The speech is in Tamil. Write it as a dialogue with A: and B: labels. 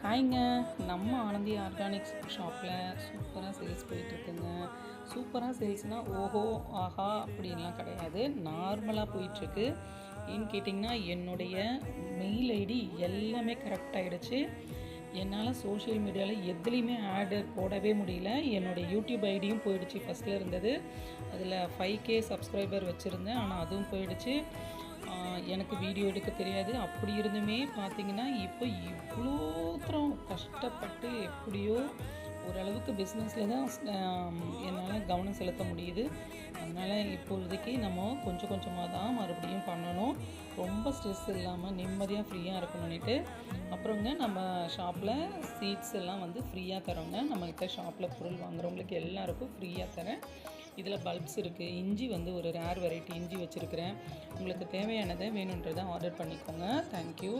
A: ஹாய்ங்க. நம்ம ஆனந்தி ஆர்கானிக்ஸ் ஷாப்பில் சூப்பராக சேல்ஸ் போயிட்டுருக்குங்க. சூப்பராக சேல்ஸ்னால் ஓஹோ ஆஹா அப்படின்லாம் கிடையாது, நார்மலாக போயிட்டுருக்கு. ஏன்னு கேட்டிங்கன்னா, என்னுடைய மெயில் ஐடி எல்லாமே கரெக்ட் ஆகிடுச்சு. என்னால் சோஷியல் மீடியாவில் எதுலேயுமே ஆடு போடவே முடியல. என்னுடைய யூடியூப் ஐடியும் போயிடுச்சு. ஃபஸ்ட்டில் இருந்தது அதில் 5K சப்ஸ்கிரைபர் வச்சுருந்தேன், ஆனால் அதுவும் போயிடுச்சு. எனக்கு வீடியோ எடுக்க தெரியாது. அப்படி இருந்துமே பார்த்திங்கன்னா, இப்போ இவ்வளோ தூரம் கஷ்டப்பட்டு எப்படியோ ஓரளவுக்கு பிஸ்னஸில் தான் என்னால் கவனம் செலுத்த முடியுது. அதனால் இப்பொழுதைக்கு நம்ம கொஞ்சம் கொஞ்சமாக தான் மறுபடியும் பண்ணணும். ரொம்ப ஸ்ட்ரெஸ் இல்லாமல் நிம்மதியாக ஃப்ரீயாக இருக்கணும்னுட்டு அப்புறங்க நம்ம ஷாப்பில் சீட்ஸ் எல்லாம் வந்து ஃப்ரீயாக தரோங்க. நம்மக்கிட்ட ஷாப்பில் பொருள் வாங்குறவங்களுக்கு எல்லாருக்கும் ஃப்ரீயாக தரேன். இதில் பல்ப்ஸ் இருக்குது. இஞ்சி வந்து ஒரு ரேர் வெரைட்டி இஞ்சி வச்சுருக்கிறேன். உங்களுக்கு தேவையானதை வேணுன்றதை ஆர்டர் பண்ணிக்கோங்க. தேங்க்யூ.